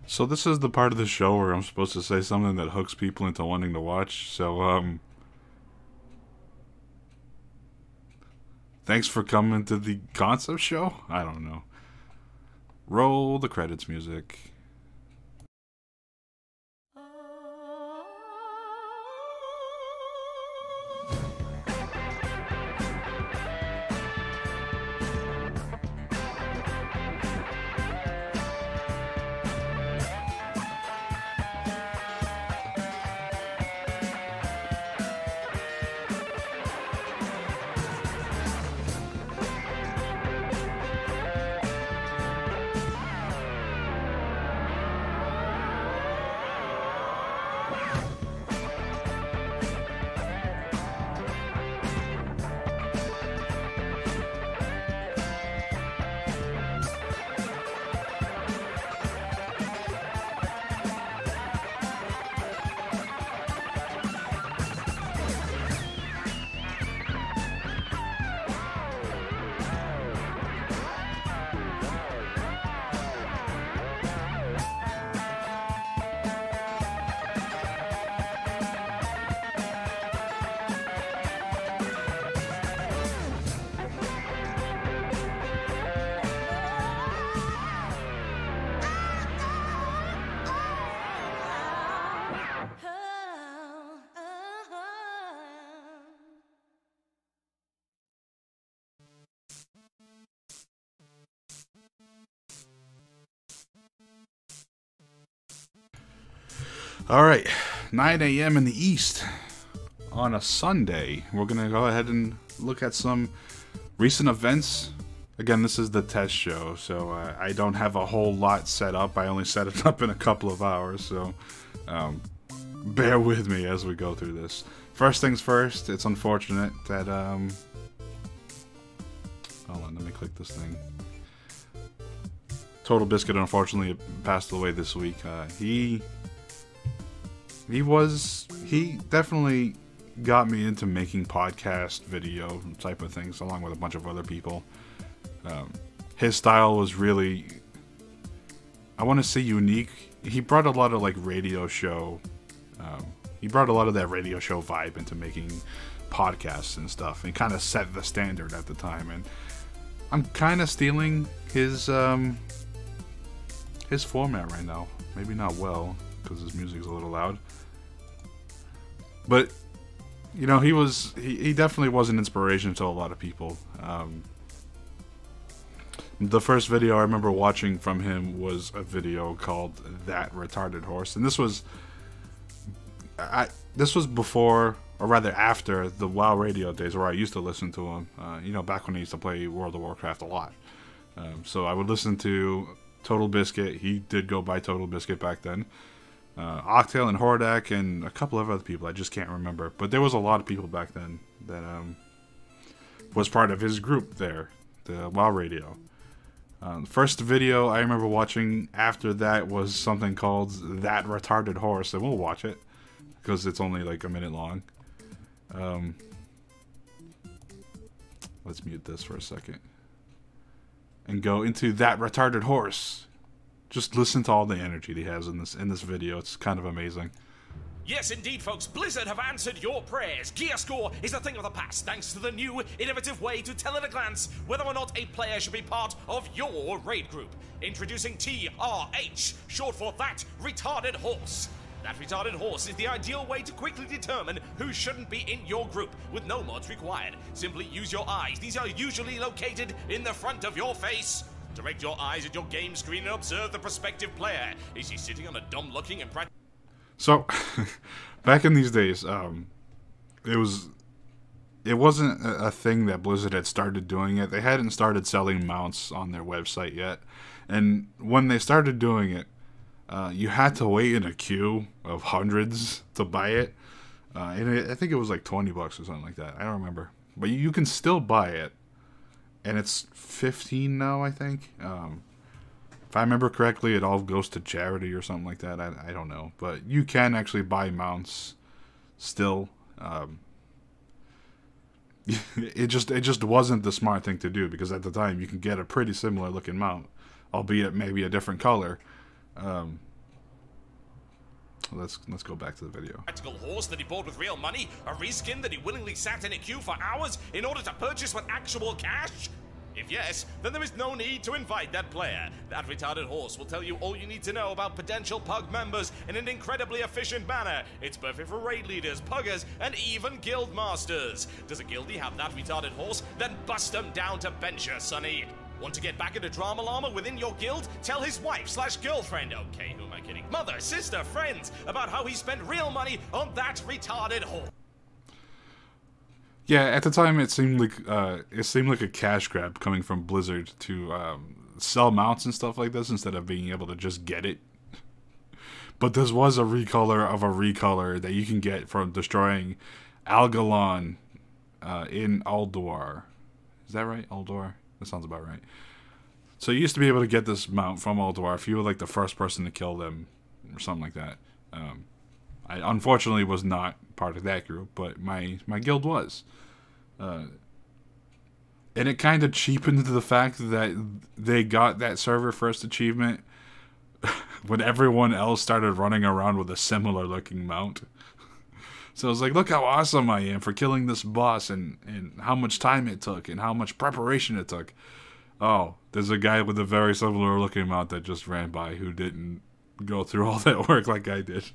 So this is the part of the show where I'm supposed to say something that hooks people into wanting to watch. So, thanks for coming to the concept show? I don't know. Roll the credits music. Alright, 9 a.m. in the East on a Sunday. We're going to go ahead and look at some recent events. Again, this is the test show, so I don't have a whole lot set up. I only set it up in a couple of hours, so bear with me as we go through this. First things first, it's unfortunate that, hold on, let me click this thing. Total Biscuit, unfortunately, passed away this week. He definitely got me into making podcast video type of things, along with a bunch of other people. His style was really, I want to say, unique. He brought a lot of like radio show, he brought a lot of that radio show vibe into making podcasts and stuff, and kind of set the standard at the time. And I'm kind of stealing his format right now. Maybe not well, because his music's a little loud. But, you know, he definitely was an inspiration to a lot of people. The first video I remember watching from him was a video called That Retarded Horse. And this was before, or rather after, the WoW radio days where I used to listen to him. You know, back when I used to play World of Warcraft a lot. So I would listen to Total Biscuit. He did go by Total Biscuit back then. Octail and Hordak and a couple of other people I just can't remember, but there was a lot of people back then that was part of his group there, the WoW Radio. The first video I remember watching after that was something called That Retarded Horse, and we'll watch it because it's only like a minute long. Let's mute this for a second and go into That Retarded Horse. Just listen to all the energy he has in this video. It's kind of amazing. Yes, indeed, folks. Blizzard have answered your prayers. Gear score is a thing of the past, thanks to the new, innovative way to tell at a glance whether or not a player should be part of your raid group. Introducing TRH, short for That Retarded Horse. That Retarded Horse is the ideal way to quickly determine who shouldn't be in your group, with no mods required. Simply use your eyes. These are usually located in the front of your face. Direct your eyes at your game screen and observe the prospective player. Is he sitting on a dumb-looking and So, back in these days, it wasn't a thing that Blizzard had started doing it. They hadn't started selling mounts on their website yet. And when they started doing it, you had to wait in a queue of hundreds to buy it. And I think it was like $20 or something like that. I don't remember. But you can still buy it. And it's 15 now, I think. If I remember correctly, it all goes to charity or something like that. I don't know. But you can actually buy mounts still. It just wasn't the smart thing to do, because at the time you can get a pretty similar looking mount, albeit maybe a different color. let's go back to the video. Practical horse that he bought with real money, a reskin that he willingly sat in a queue for hours in order to purchase with actual cash? If yes, then there is no need to invite that player. That retarded horse will tell you all you need to know about potential pug members in an incredibly efficient manner. It's perfect for raid leaders, puggers, and even guild masters. Does a guildie have that retarded horse? Then bust him down to bencher, sonny. Want to get back into drama llama within your guild? Tell his wife/girlfriend, okay, who am I kidding? Mother, sister, friends, about how he spent real money on that retarded horse. Yeah, at the time it seemed like a cash grab coming from Blizzard to sell mounts and stuff like this instead of being able to just get it. But this was a recolor of a recolor that you can get from destroying Algalon in Ulduar. Is that right? Ulduar? That sounds about right. So you used to be able to get this mount from Ulduar if you were like the first person to kill them or something like that. I unfortunately was not part of that group, but my guild was. And it kind of cheapened the fact that they got that server first achievement when everyone else started running around with a similar looking mount. So I was like, look how awesome I am for killing this boss and how much time it took and how much preparation it took. Oh, there's a guy with a very similar looking mount that just ran by who didn't go through all that work like I did.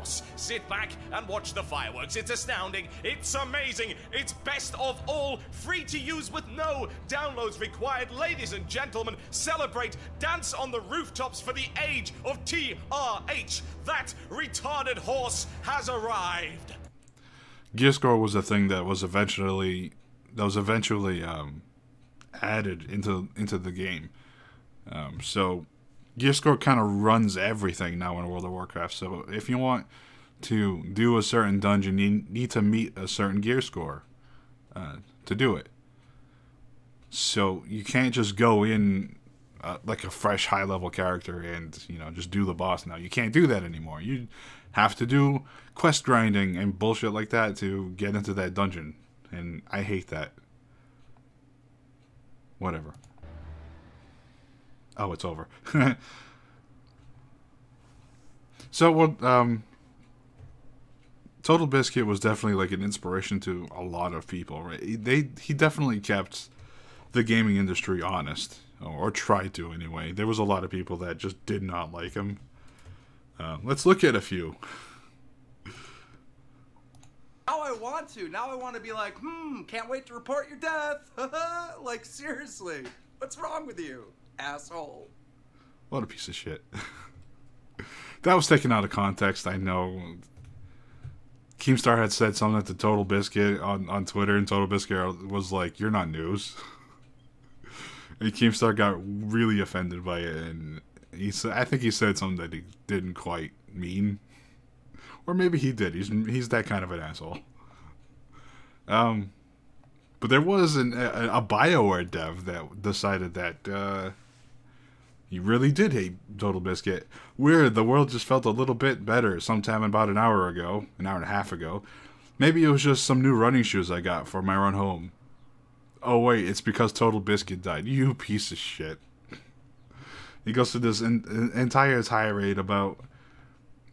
Sit back and watch the fireworks. It's astounding. It's amazing. It's best of all. Free to use with no downloads required. Ladies and gentlemen, celebrate. Dance on the rooftops for the age of TRH. That retarded horse has arrived. Gear score was a thing that was eventually added into the game. So gear score kind of runs everything now in World of Warcraft. So if you want to do a certain dungeon, you need to meet a certain gear score to do it. So you can't just go in like a fresh high-level character and just do the boss now. You can't do that anymore. You have to do quest grinding and bullshit like that to get into that dungeon. And I hate that. Whatever. Oh, it's over. So, Total Biscuit was definitely like an inspiration to a lot of people, right? He definitely kept the gaming industry honest, or tried to anyway. There was a lot of people that just did not like him. Let's look at a few. Now I want to. Now I want to be like, can't wait to report your death. Like, seriously. What's wrong with you, asshole? What a piece of shit. That was taken out of context, I know. Keemstar had said something to Total Biscuit on Twitter, and Total Biscuit was like, you're not news. And Keemstar got really offended by it, and I think he said something that he didn't quite mean. Or maybe he did. He's that kind of an asshole. But there was a Bioware dev that decided that he really did hate Total Biscuit. Weird, the world just felt a little bit better sometime about an hour and a half ago. Maybe it was just some new running shoes I got for my run home. Oh wait, it's because Total Biscuit died. You piece of shit. He goes through this entire tirade about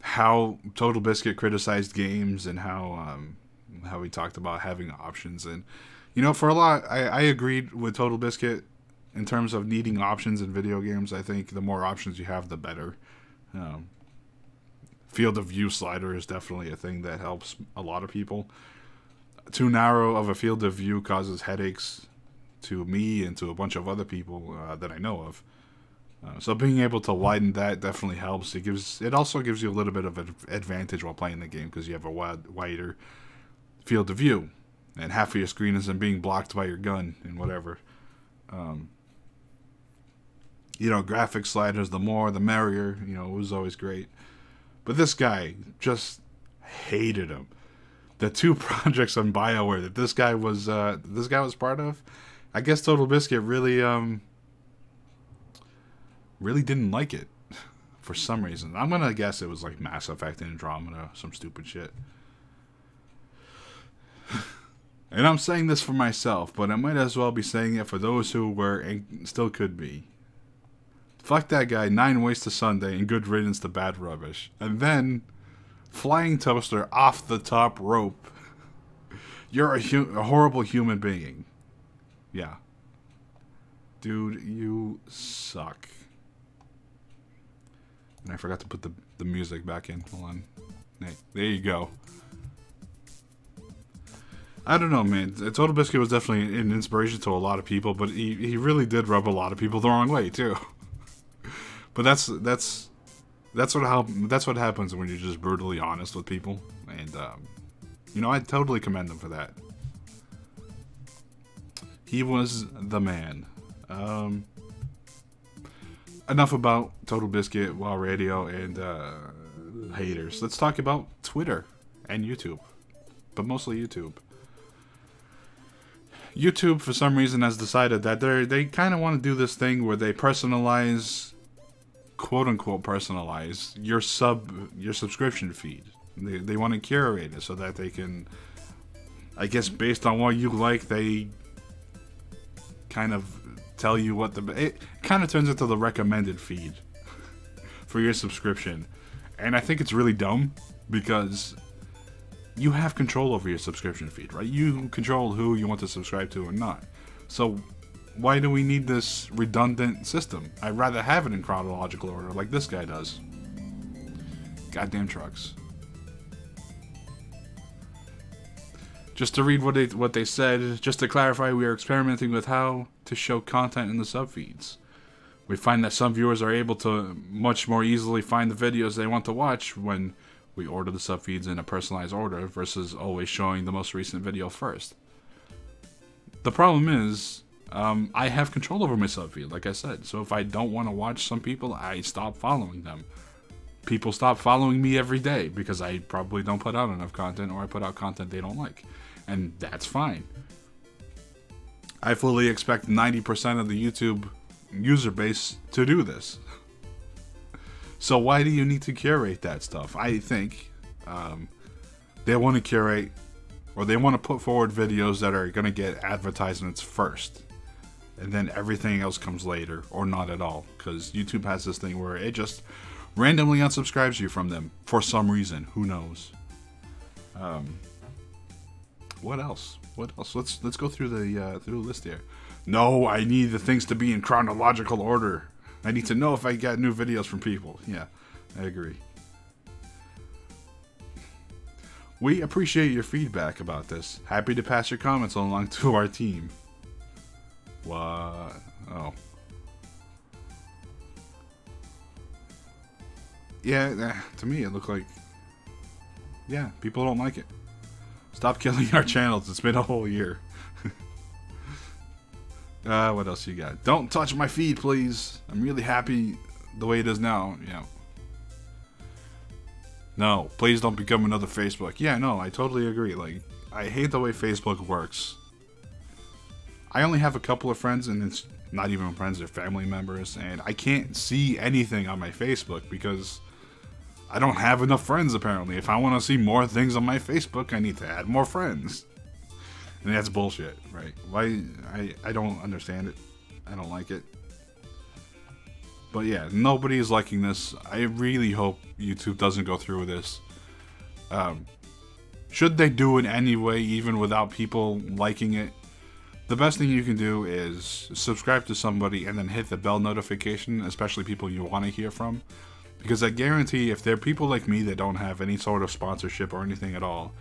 how Total Biscuit criticized games and how he talked about having options. And for a lot, I agreed with Total Biscuit in terms of needing options in video games. I think the more options you have, the better. Field of view slider is definitely a thing that helps a lot of people. Too narrow of a field of view causes headaches to me and to a bunch of other people that I know of. So being able to widen that definitely helps. It also gives you a little bit of an advantage while playing the game because you have a wider field of view, and half of your screen isn't being blocked by your gun and whatever. Graphic sliders, the more the merrier. It was always great. But this guy just hated him. The two projects on Bioware that this guy was part of, I guess Total Biscuit really didn't like it for some reason. I'm gonna guess it was like Mass Effect and Andromeda, some stupid shit. And I'm saying this for myself, but I might as well be saying it for those who were and still could be Fuck that guy, 9 ways to Sunday, and good riddance to bad rubbish. And then, flying toaster off the top rope. You're a horrible human being. Yeah. Dude, you suck. And I forgot to put the music back in. Hold on. Hey, there you go. I don't know, man. Total Biscuit was definitely an inspiration to a lot of people, but he really did rub a lot of people the wrong way too. But that's what happens when you're just brutally honest with people, and you know, I totally commend him for that. He was the man. Enough about Total Biscuit, Wild Radio, and haters. Let's talk about Twitter and YouTube, but mostly YouTube. YouTube, for some reason, has decided that they kind of want to do this thing where they personalize, quote unquote, personalize your subscription feed. They want to curate it so that they can, I guess, based on what you like, they kind of tell you what it kind of turns into the recommended feed for your subscription. And I think it's really dumb because you have control over your subscription feed, right? You control who you want to subscribe to or not. So why do we need this redundant system? I'd rather have it in chronological order like this guy does. Goddamn trucks. Just to read what they said, just to clarify, we are experimenting with how to show content in the subfeeds. We find that some viewers are able to much more easily find the videos they want to watch when we order the subfeeds in a personalized order versus always showing the most recent video first. The problem is, I have control over my subfeed, like I said. So if I don't want to watch some people, I stop following them. People stop following me every day because I probably don't put out enough content, or I put out content they don't like. And that's fine. I fully expect 90% of the YouTube user base to do this. So why do you need to curate that stuff? I think they want to curate, or they want to put forward videos that are going to get advertisements first. And then everything else comes later, or not at all. Because YouTube has this thing where it just randomly unsubscribes you from them for some reason. Who knows? What else? What else? Let's go through the list here. No, I need the things to be in chronological order. I need to know if I got new videos from people. Yeah, I agree. We appreciate your feedback about this. Happy to pass your comments along to our team. What? Oh. Yeah, to me it looked like... Yeah, people don't like it. Stop killing our channels. It's been a whole year. What else you got? Don't touch my feed, please. I'm really happy the way it is now. Yeah. No, please don't become another Facebook. Yeah, no, I totally agree. Like, I hate the way Facebook works. I only have a couple of friends, and it's not even friends, they're family members, and I can't see anything on my Facebook because I don't have enough friends, apparently. If I want to see more things on my Facebook, I need to add more friends. And that's bullshit, right? Why? I don't understand it. I don't like it. But yeah, nobody is liking this. I really hope YouTube doesn't go through with this. Should they do it anyway, even without people liking it, the best thing you can do is subscribe to somebody and then hit the bell notification, especially people you want to hear from. Because I guarantee if they're people like me that don't have any sort of sponsorship or anything at all,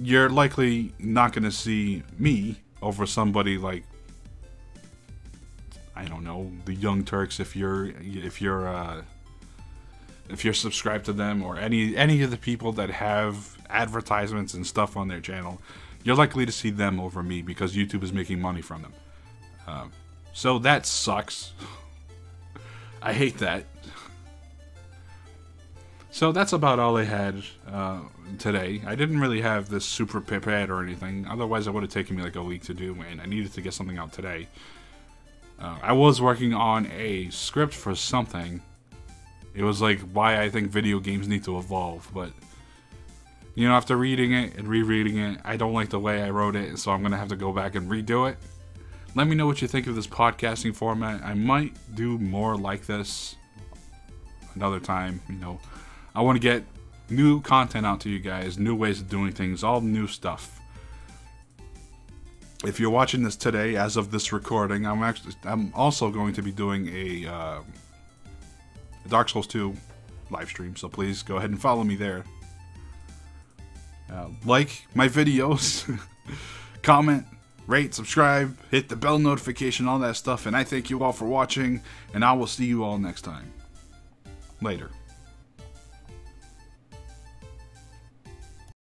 you're likely not going to see me over somebody like, I don't know, the Young Turks, if you're subscribed to them, or any of the people that have advertisements and stuff on their channel. You're likely to see them over me because YouTube is making money from them. So that sucks. I hate that. So that's about all I had today. I didn't really have this super prepared or anything. Otherwise, it would have taken me like a week to do, and I needed to get something out today. I was working on a script for something. It was like why I think video games need to evolve, but you know, after reading it and rereading it, I don't like the way I wrote it, so I'm gonna have to go back and redo it. Let me know what you think of this podcasting format. I might do more like this another time. You know, I want to get new content out to you guys, new ways of doing things, all new stuff. If you're watching this today, as of this recording, I'm also going to be doing a Dark Souls 2 live stream, so please go ahead and follow me there. Like my videos, comment, rate, subscribe, hit the bell notification, all that stuff, and I thank you all for watching, and I will see you all next time. Later.